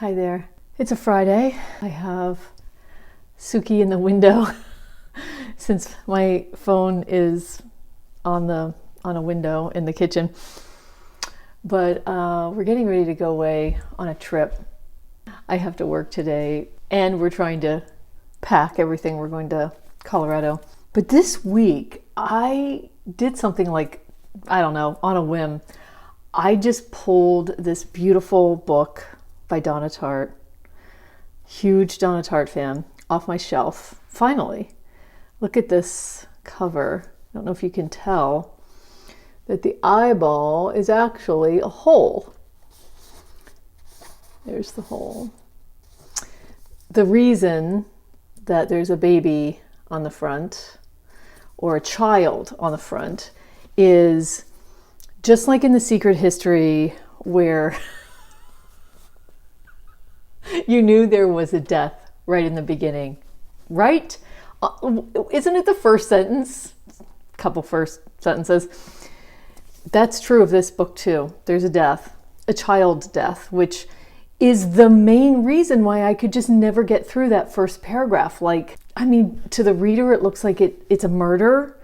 Hi there. It's a Friday. I have Suki in the window since my phone is on a window in the kitchen. But we're getting ready to go away on a trip. I have to work today and we're trying to pack everything. We're going to Colorado. But this week I did something like, I don't know, on a whim. I just pulled this beautiful book by Donna Tartt, huge Donna Tartt fan, off my shelf. Finally, look at this cover. I don't know if you can tell that the eyeball is actually a hole. There's the hole. The reason that there's a baby on the front or a child on the front is just like in The Secret History where you knew there was a death right in the beginning, right? Isn't it the first sentence? Couple first sentences. That's true of this book too. There's a death, a child death, which is the main reason why I could just never get through that first paragraph. Like, I mean, to the reader, it looks like it's a murder.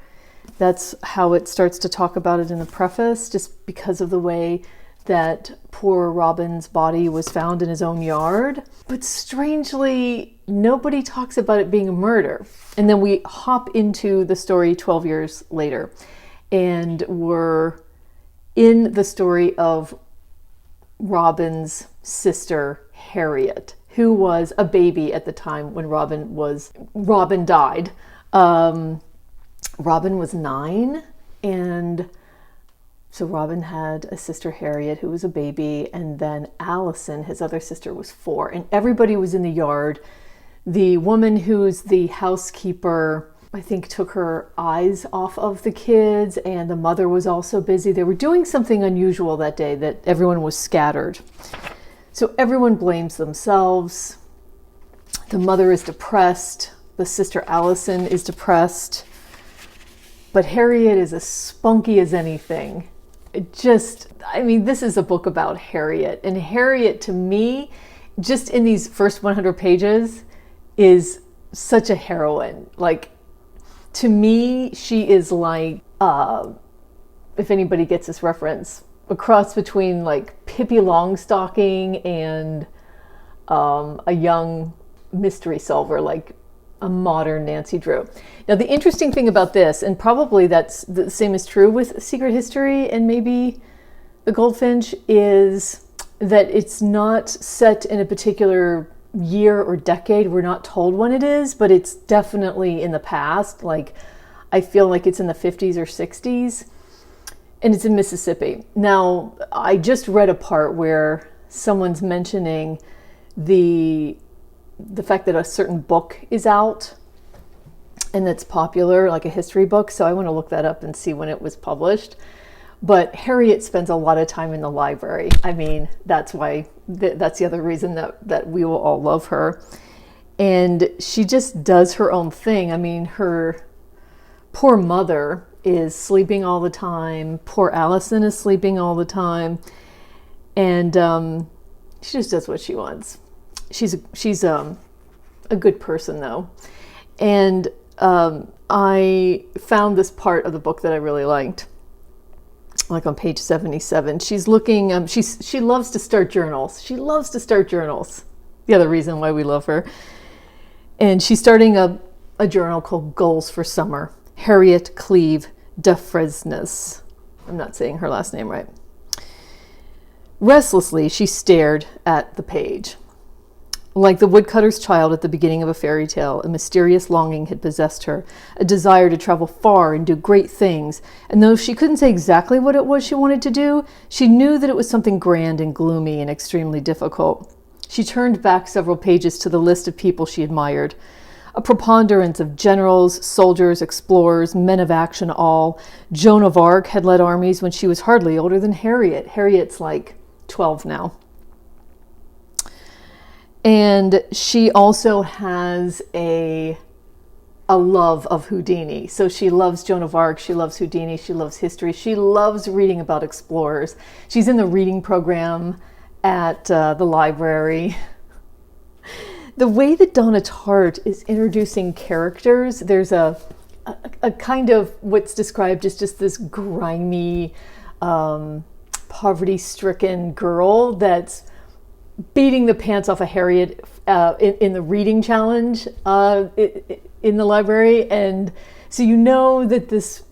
That's how it starts to talk about it in the preface, just because of the way that poor Robin's body was found in his own yard. But strangely, nobody talks about it being a murder. And then we hop into the story 12 years later, and we're in the story of Robin's sister, Harriet, who was a baby at the time when Robin died. Robin was 9, and so Robin had a sister, Harriet, who was a baby, and then Allison, his other sister, was 4, and everybody was in the yard. The woman who's the housekeeper, I think, took her eyes off of the kids, and the mother was also busy. They were doing something unusual that day that everyone was scattered. So everyone blames themselves. The mother is depressed. The sister Allison is depressed. But Harriet is as spunky as anything. This is a book about Harriet. And Harriet, to me, just in these first 100 pages, is such a heroine. Like, to me, she is like, if anybody gets this reference, a cross between like Pippi Longstocking and a young mystery solver, like a modern Nancy Drew. Now, the interesting thing about this, and probably that's the same is true with Secret History and maybe The Goldfinch, is that it's not set in a particular year or decade. We're not told when it is, but it's definitely in the past. Like, I feel like it's in the 50s or 60s, and it's in Mississippi. Now, I just read a part where someone's mentioning the fact that a certain book is out and that's popular, like a history book. So I want to look that up and see when it was published. But Harriet spends a lot of time in the library. I mean, that's why, that's the other reason that we will all love her. And she just does her own thing. I mean, her poor mother is sleeping all the time. Poor Allison is sleeping all the time. And she just does what she wants. She's a good person, though. And I found this part of the book that I really liked, like on page 77. She's looking, she loves to start journals. She loves to start journals. The other reason why we love her. And she's starting a journal called Goals for Summer. Harriet Cleve de Fresnes. I'm not saying her last name right. Restlessly, she stared at the page. Like the woodcutter's child at the beginning of a fairy tale, a mysterious longing had possessed her, a desire to travel far and do great things, and though she couldn't say exactly what it was she wanted to do, she knew that it was something grand and gloomy and extremely difficult. She turned back several pages to the list of people she admired. A preponderance of generals, soldiers, explorers, men of action all. Joan of Arc had led armies when she was hardly older than Harriet. Harriet's like 12 now. And she also has a love of Houdini. So she loves Joan of Arc, she loves Houdini, she loves history, she loves reading about explorers. She's in the reading program at the library. The way that Donna Tartt is introducing characters, there's a kind of what's described as just this grimy, poverty-stricken girl that's beating the pants off of Harriet in the reading challenge in the library. And so you know that this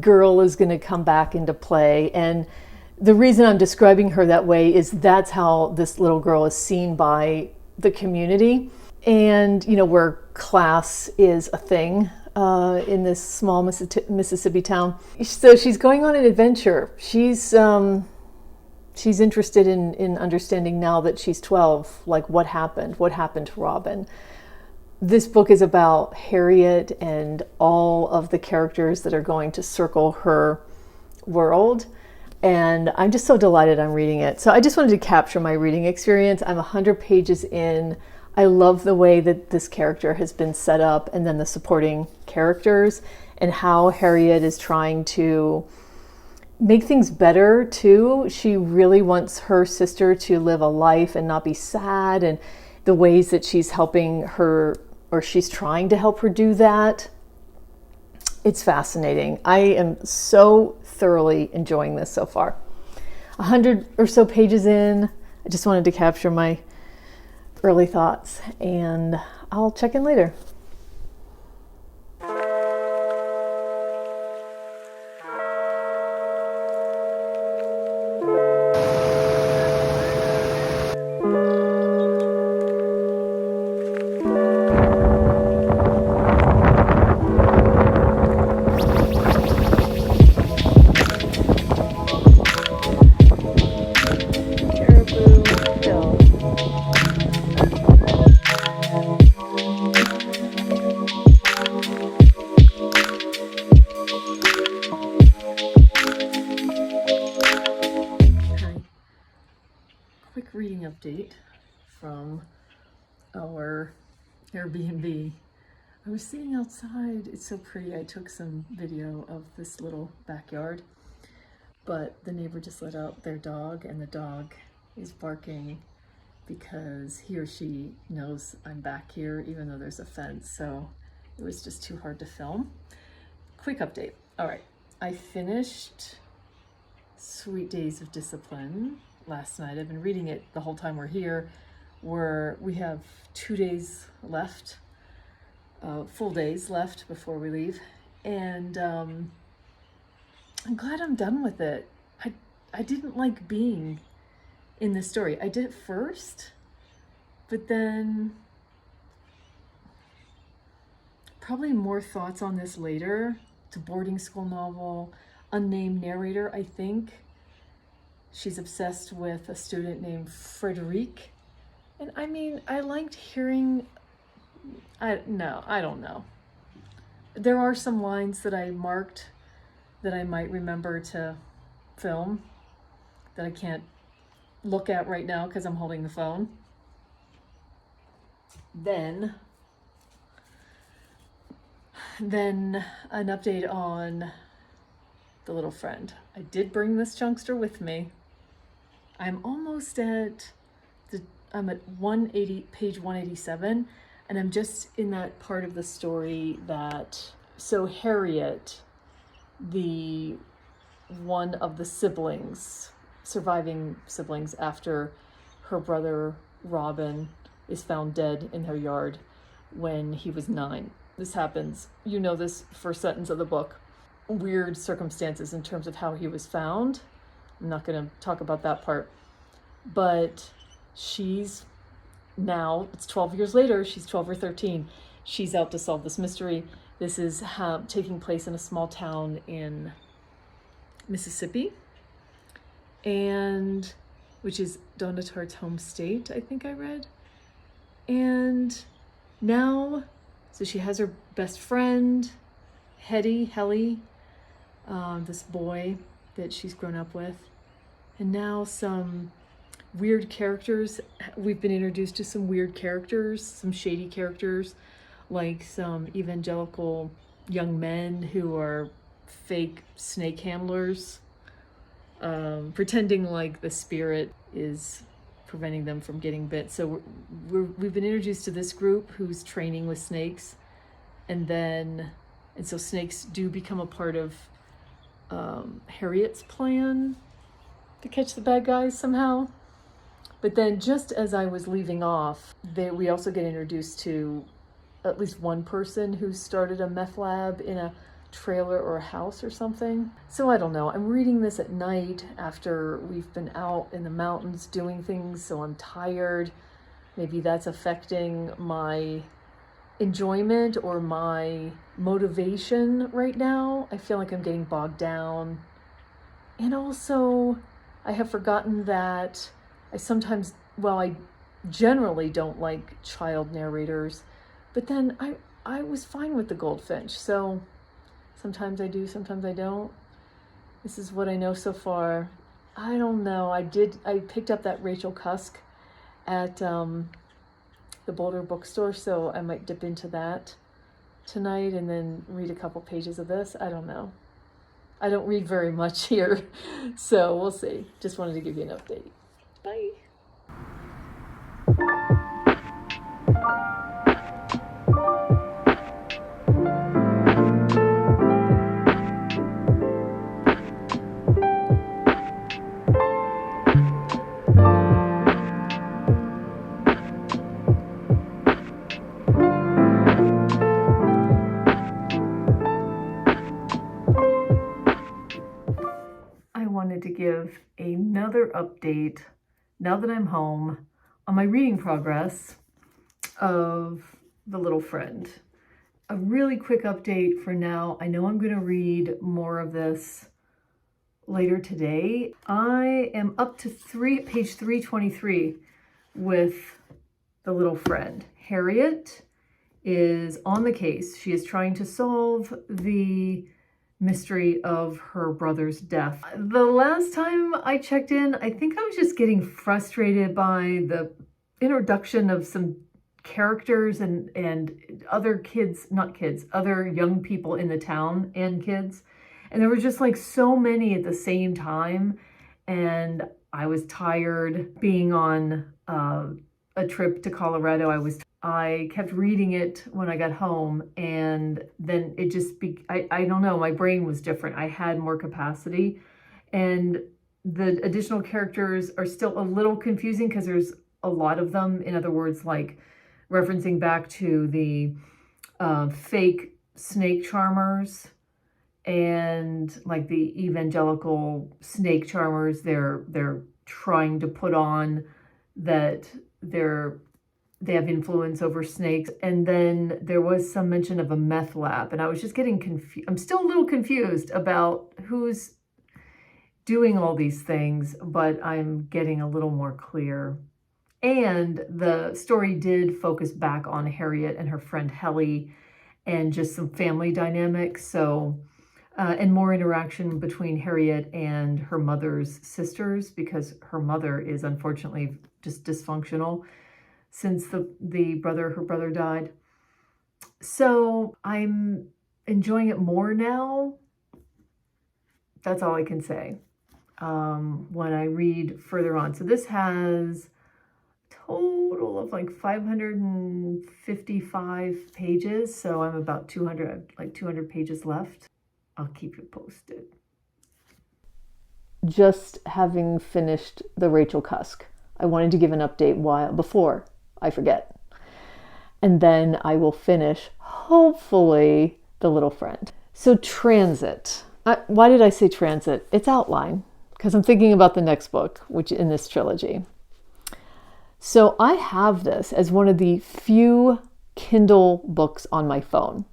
girl is going to come back into play. And the reason I'm describing her that way is that's how this little girl is seen by the community. And, you know, where class is a thing in this small Mississippi town. So she's going on an adventure. She's interested in understanding now that she's 12, like what happened to Robin. This book is about Harriet and all of the characters that are going to circle her world. And I'm just so delighted I'm reading it. So I just wanted to capture my reading experience. I'm 100 pages in. I love the way that this character has been set up, and then the supporting characters, and how Harriet is trying to make things better too. She really wants her sister to live a life and not be sad, and the ways that she's helping her, or she's trying to help her do that. It's fascinating. I am so thoroughly enjoying this so far. 100 or so pages in. I just wanted to capture my early thoughts, and I'll check in later. Quick reading update from our Airbnb. I was sitting outside. It's so pretty. I took some video of this little backyard, but the neighbor just let out their dog, and the dog is barking because he or she knows I'm back here, even though there's a fence. So it was just too hard to film. Quick update. All right, I finished Sweet Days of Discipline last night. I've been reading it the whole time we're here. We have 2 days left, full days left before we leave, and I'm glad I'm done with it. I didn't like being in this story. I did it first, but then probably more thoughts on this later. It's a boarding school novel, unnamed narrator, I think. She's obsessed with a student named Frederic. And I mean, I liked hearing, I don't know. There are some lines that I marked that I might remember to film that I can't look at right now because I'm holding the phone. Then an update on the little friend. I did bring this chunkster with me. I'm almost I'm at 180, page 187, and I'm just in that part of the story that, so Harriet, the one of the siblings, surviving siblings after her brother Robin is found dead in her yard when he was 9. This happens, you know, this first sentence of the book. Weird circumstances in terms of how he was found. I'm not going to talk about that part, but she's now, it's 12 years later, she's 12 or 13. She's out to solve this mystery. This is taking place in a small town in Mississippi, and which is Donna Tartt's home state, I think I read. And now, so she has her best friend, Helly, this boy that she's grown up with. And now some weird characters. We've been introduced to some weird characters, some shady characters, like some evangelical young men who are fake snake handlers, pretending like the spirit is preventing them from getting bit. So we've been introduced to this group who's training with snakes, and so snakes do become a part of Harriet's plan to catch the bad guys somehow. But then just as I was leaving off, we also get introduced to at least one person who started a meth lab in a trailer or a house or something. So I don't know. I'm reading this at night after we've been out in the mountains doing things, so I'm tired. Maybe that's affecting my enjoyment or my motivation right now. I feel like I'm getting bogged down. And also, I have forgotten that I generally don't like child narrators, but then I was fine with the goldfinch. So sometimes I do, sometimes I don't. This is what I know so far. I don't know. I picked up that Rachel Cusk at the Boulder bookstore, so I might dip into that tonight and then read a couple pages of this. I don't know. I don't read very much here, so we'll see. Just wanted to give you an update. Bye. To give another update now that I'm home on my reading progress of The Little Friend. A really quick update for now. I know I'm going to read more of this later today. I am up to page 323 with The Little Friend. Harriet is on the case. She is trying to solve the mystery of her brother's death. The last time I checked in, I think I was just getting frustrated by the introduction of some characters and other other young people in the town and kids. And there were just like so many at the same time. And I was tired being on a trip to Colorado. I kept reading it when I got home, and then it just, I don't know, my brain was different. I had more capacity, and the additional characters are still a little confusing because there's a lot of them. In other words, like referencing back to the fake snake charmers and like the evangelical snake charmers, they're trying to put on that they have influence over snakes. And then there was some mention of a meth lab, and I was just getting confused. I'm still a little confused about who's doing all these things, but I'm getting a little more clear. And the story did focus back on Harriet and her friend Helly and just some family dynamics. So, and more interaction between Harriet and her mother's sisters, because her mother is unfortunately just dysfunctional since her brother died. So I'm enjoying it more now. That's all I can say when I read further on. So this has a total of like 555 pages. So I'm about 200 pages left. I'll keep you posted. Just having finished the Rachel Cusk, I wanted to give an update before I forget. And then I will finish, hopefully, The Little Friend. So transit. Why did I say transit? It's outline, because I'm thinking about the next book, which in this trilogy. So I have this as one of the few Kindle books on my phone.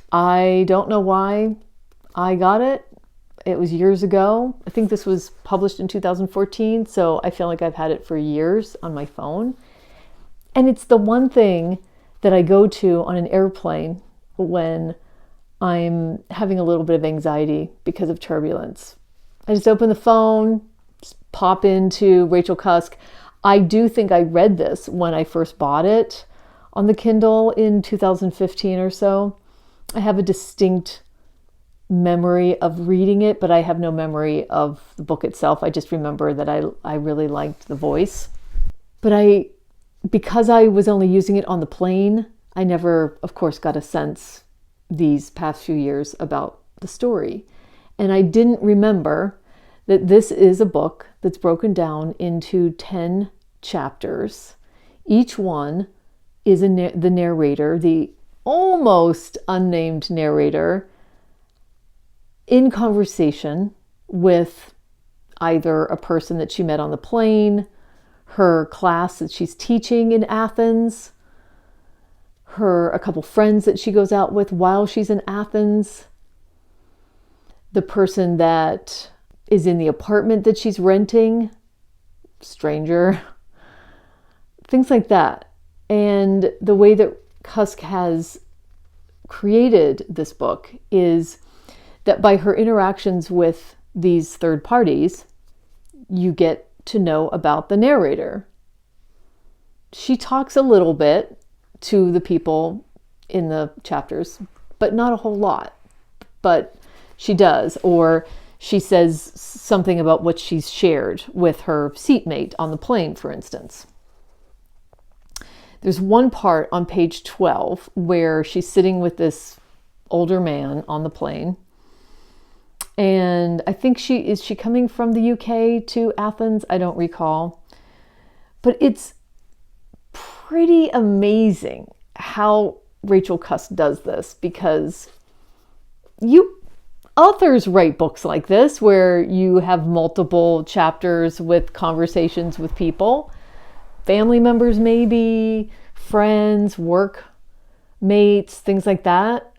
I don't know why I got it. It was years ago. I think this was published in 2014, so I feel like I've had it for years on my phone. And it's the one thing that I go to on an airplane when I'm having a little bit of anxiety because of turbulence. I just open the phone, just pop into Rachel Cusk. I do think I read this when I first bought it on the Kindle in 2015 or so. I have a distinct memory of reading it, but I have no memory of the book itself. I just remember that I really liked the voice. But because I was only using it on the plane, I never, of course, got a sense these past few years about the story. And I didn't remember that this is a book that's broken down into 10 chapters. Each one is the narrator, the almost unnamed narrator, in conversation with either a person that she met on the plane, her class that she's teaching in Athens, a couple friends that she goes out with while she's in Athens, the person that is in the apartment that she's renting, stranger, things like that. And the way that Kusk has created this book is that by her interactions with these third parties, you get to know about the narrator. She talks a little bit to the people in the chapters, but not a whole lot. But she does, or she says something about what she's shared with her seatmate on the plane, for instance. There's one part on page 12 where she's sitting with this older man on the plane. And I think is she coming from the UK to Athens? I don't recall. But it's pretty amazing how Rachel Cusk does this, because authors write books like this where you have multiple chapters with conversations with people, family members maybe, friends, work mates, things like that.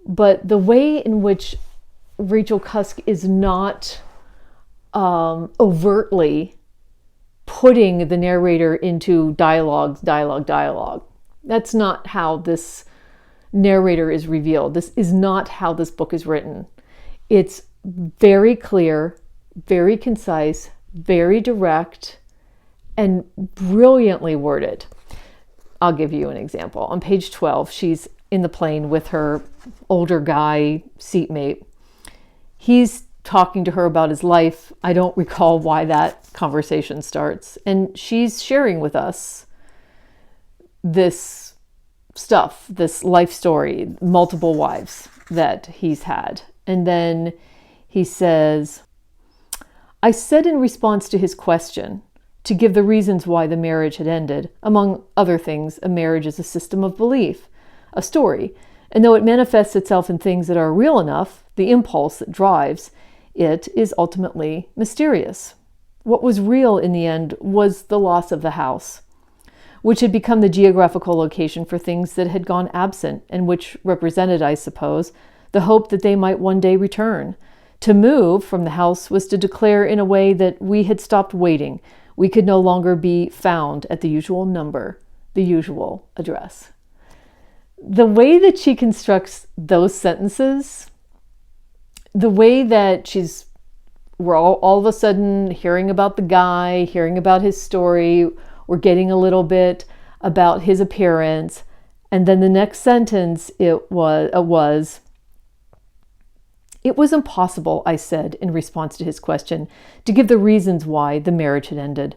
But the way in which Rachel Cusk is not overtly putting the narrator into dialogue. That's not how this narrator is revealed. This is not how this book is written. It's very clear, very concise, very direct, and brilliantly worded. I'll give you an example. On page 12, she's in the plane with her older guy seatmate. He's talking to her about his life. I don't recall why that conversation starts. And she's sharing with us this stuff, this life story, multiple wives that he's had. And then he says, I said in response to his question, to give the reasons why the marriage had ended, among other things, a marriage is a system of belief, a story. And though it manifests itself in things that are real enough, the impulse that drives it is ultimately mysterious. What was real in the end was the loss of the house, which had become the geographical location for things that had gone absent, and which represented, I suppose, the hope that they might one day return. To move from the house was to declare in a way that we had stopped waiting. We could no longer be found at the usual number, the usual address. The way that she constructs those sentences, the way that we're all of a sudden hearing about the guy, hearing about his story, we're getting a little bit about his appearance, and then the next sentence it was impossible, I said in response to his question, to give the reasons why the marriage had ended.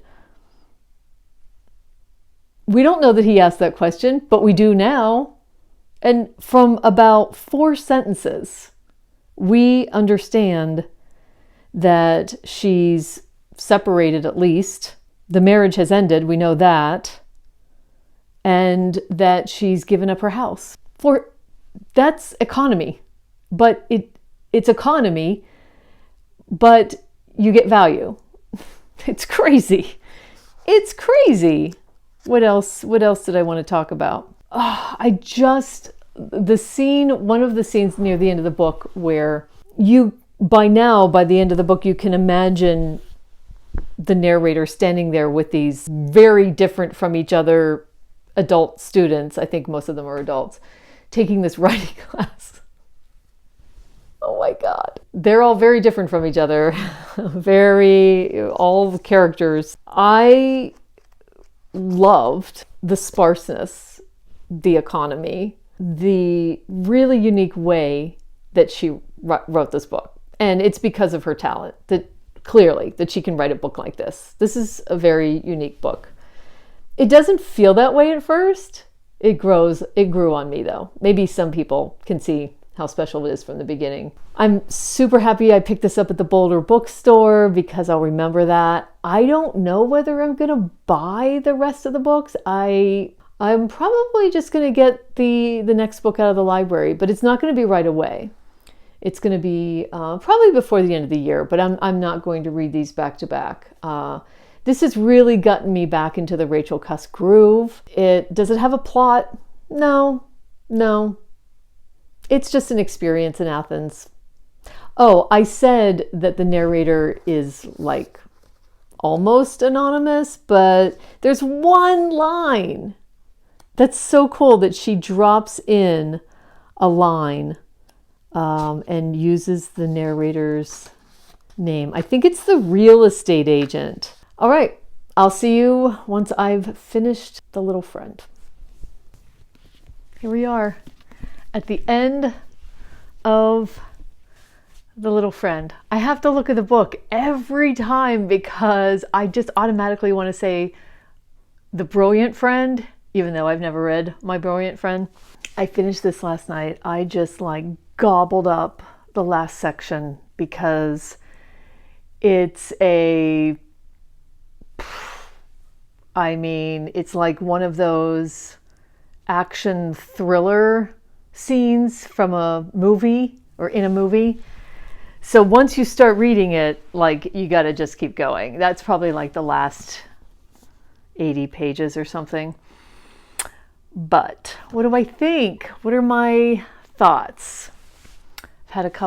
We don't know that he asked that question, but we do now. And from about 4 sentences, we understand that she's separated at least. The marriage has ended, we know that. And that she's given up her house. That's economy. But it's economy, but you get value. It's crazy. It's crazy. What else did I want to talk about? One of the scenes near the end of the book where by the end of the book, you can imagine the narrator standing there with these very different from each other adult students. I think most of them are adults, taking this writing class. Oh my God. They're all very different from each other. All the characters. I loved the sparseness, the economy, the really unique way that she wrote this book. And it's because of her talent, that clearly, that she can write a book like this. This is a very unique book. It doesn't feel that way at first. It grew on me though. Maybe some people can see how special it is from the beginning. I'm super happy I picked this up at the Boulder bookstore because I'll remember that. I don't know whether I'm gonna buy the rest of the books. I'm probably just gonna get the next book out of the library, but it's not gonna be right away. It's gonna be probably before the end of the year, but I'm not going to read these back to back. This has really gotten me back into the Rachel Cusk groove. Does it have a plot? No. It's just an experience in Athens. Oh, I said that the narrator is like almost anonymous, but there's one line that's so cool that she drops in a line and uses the narrator's name. I think it's the real estate agent. All right, I'll see you once I've finished The Little Friend. Here we are at the end of The Little Friend. I have to look at the book every time because I just automatically want to say The Brilliant Friend, even though I've never read My Brilliant Friend. I finished this last night. I just gobbled up the last section because it's it's like one of those action thriller scenes from a movie or in a movie. So once you start reading it, you got to just keep going. That's probably the last 80 pages or something. But what do I think? What are my thoughts? I've had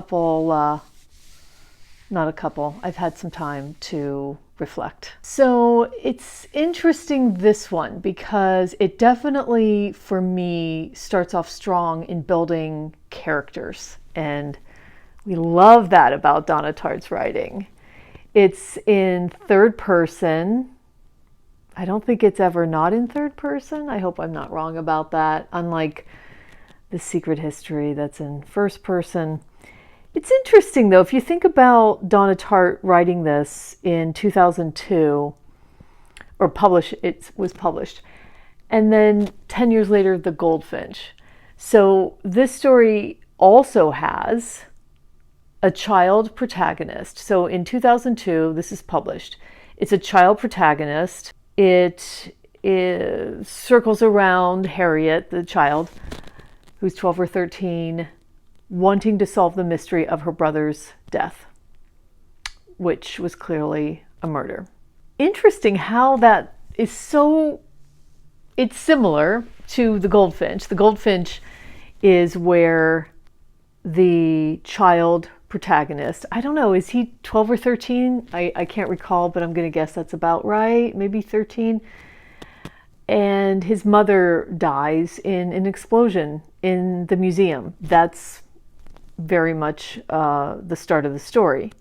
I've had some time to reflect. So it's interesting, this one, because it definitely, for me, starts off strong in building characters. And we love that about Donna Tartt's writing. It's in third person. I don't think it's ever not in third person. I hope I'm not wrong about that. Unlike The Secret History that's in first person. It's interesting, though, if you think about Donna Tartt writing this in 2002, it was published, and then 10 years later, The Goldfinch. So this story also has a child protagonist. So in 2002, this is published. It's a child protagonist. It circles around Harriet, the child, who's 12 or 13, wanting to solve the mystery of her brother's death, which was clearly a murder. Interesting how that is it's similar to The Goldfinch. The Goldfinch is where the child protagonist, I don't know, is he 12 or 13? I can't recall, but I'm going to guess that's about right, maybe 13. And his mother dies in an explosion in the museum. That's very much the start of the story.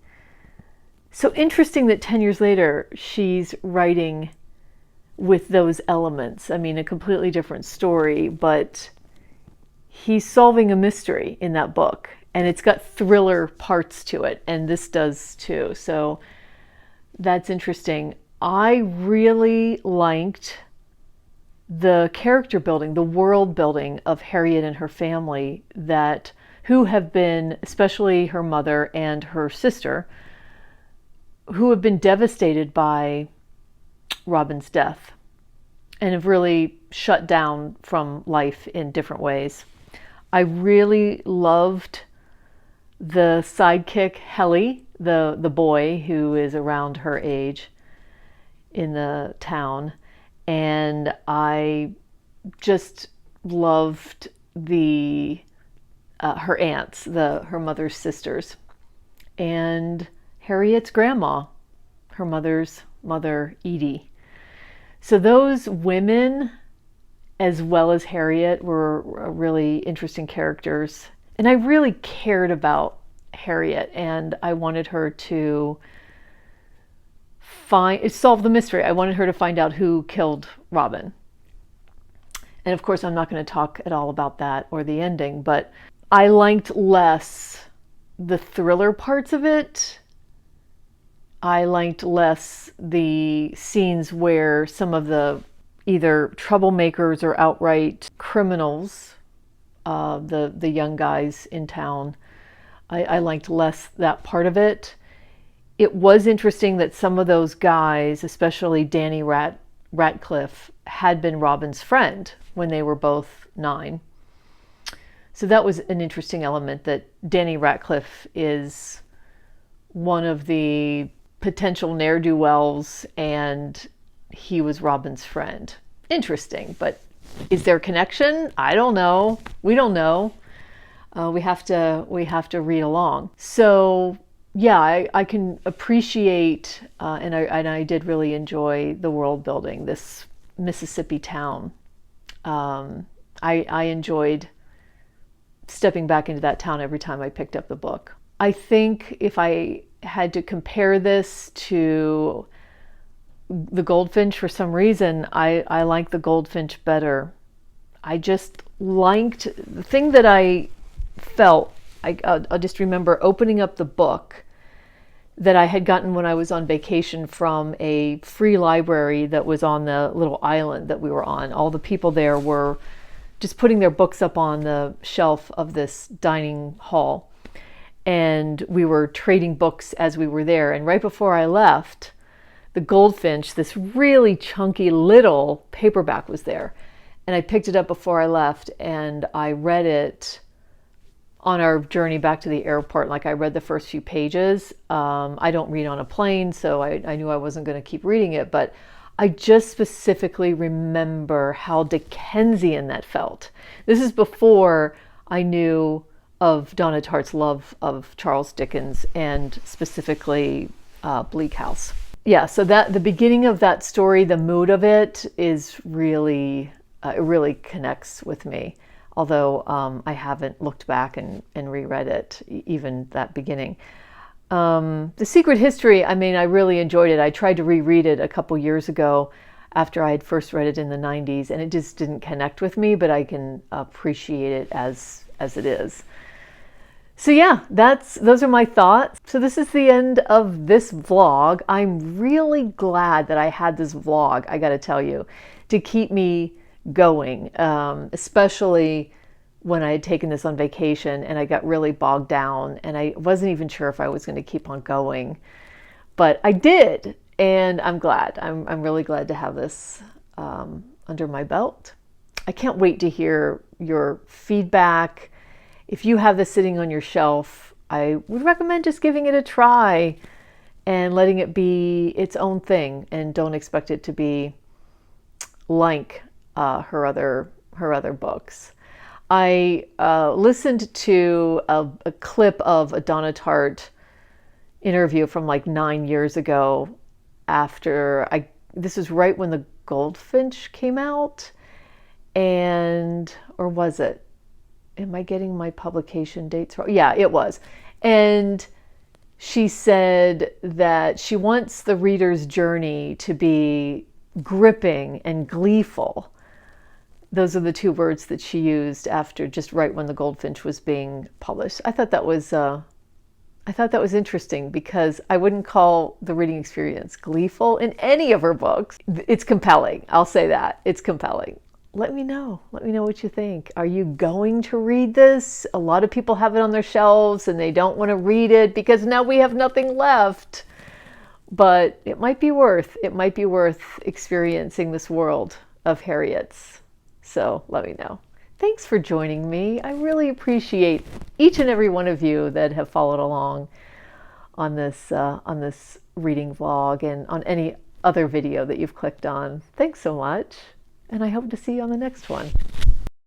So interesting that 10 years later, she's writing with those elements. I mean, a completely different story, but he's solving a mystery in that book, and it's got thriller parts to it, and this does too. So that's interesting. I really liked the character building, the world building of Harriet and her family, who have been, especially her mother and her sister, who have been devastated by Robin's death and have really shut down from life in different ways. I really loved the sidekick, Helly, the boy who is around her age in the town. And I just loved her aunts, her mother's sisters, and Harriet's grandma, her mother's mother, Edie. So those women, as well as Harriet, were really interesting characters. And I really cared about Harriet, and I wanted her to solve the mystery. I wanted her to find out who killed Robin. And of course, I'm not going to talk at all about that or the ending, but I liked less the thriller parts of it. I liked less the scenes where some of the either troublemakers or outright criminals, the young guys in town, I liked less that part of it. It was interesting that some of those guys, especially Danny Ratcliffe, had been Robin's friend when they were both 9. So that was an interesting element, that Danny Ratcliffe is one of the potential ne'er-do-wells and he was Robin's friend. Interesting, but is there a connection? I don't know. We don't know. We have to read along. So yeah, I can appreciate, and I did really enjoy the world building, this Mississippi town. I enjoyed stepping back into that town every time I picked up the book. I think if I had to compare this to the Goldfinch, for some reason, I like the Goldfinch better. I just liked the thing that I felt. I'll just remember opening up the book that I had gotten when I was on vacation from a free library that was on the little island that we were on. All the people there were just putting their books up on the shelf of this dining hall. And we were trading books as we were there. And right before I left, the Goldfinch, this really chunky little paperback, was there. And I picked it up before I left and I read it on our journey back to the airport. Like, I read the first few pages. I don't read on a plane, so I knew I wasn't going to keep reading it. But I just specifically remember how Dickensian that felt. This is before I knew of Donna Tartt's love of Charles Dickens and specifically Bleak House. Yeah, so that the beginning of that story, the mood of it is really, it really connects with me. Although I haven't looked back and reread it, even that beginning. The Secret History, I mean, I really enjoyed it. I tried to reread it a couple years ago after I had first read it in the 90s, and it just didn't connect with me, but I can appreciate it as it is. So yeah, those are my thoughts. So this is the end of this vlog. I'm really glad that I had this vlog, I gotta tell you, to keep me going, especially when I had taken this on vacation and I got really bogged down and I wasn't even sure if I was going to keep on going, but I did, and I'm glad. I'm really glad to have this under my belt. I can't wait to hear your feedback. If you have this sitting on your shelf, I would recommend just giving it a try and letting it be its own thing, and don't expect it to be like her other books. I listened to a clip of a Donna Tartt interview from like 9 years ago. This was right when the Goldfinch came out, or was it? Am I getting my publication dates wrong? Yeah, it was. And she said that she wants the reader's journey to be gripping and gleeful. Those are the two words that she used after, just right when the Goldfinch was being published. I thought that was interesting, because I wouldn't call the reading experience gleeful in any of her books. It's compelling. I'll say that. It's compelling. Let me know what you think. Are you going to read this? A lot of people have it on their shelves and they don't want to read it because now we have nothing left. But it might be worth experiencing this world of Harriet's. So let me know. Thanks for joining me. I really appreciate each and every one of you that have followed along on this reading vlog and on any other video that you've clicked on. Thanks so much. And I hope to see you on the next one.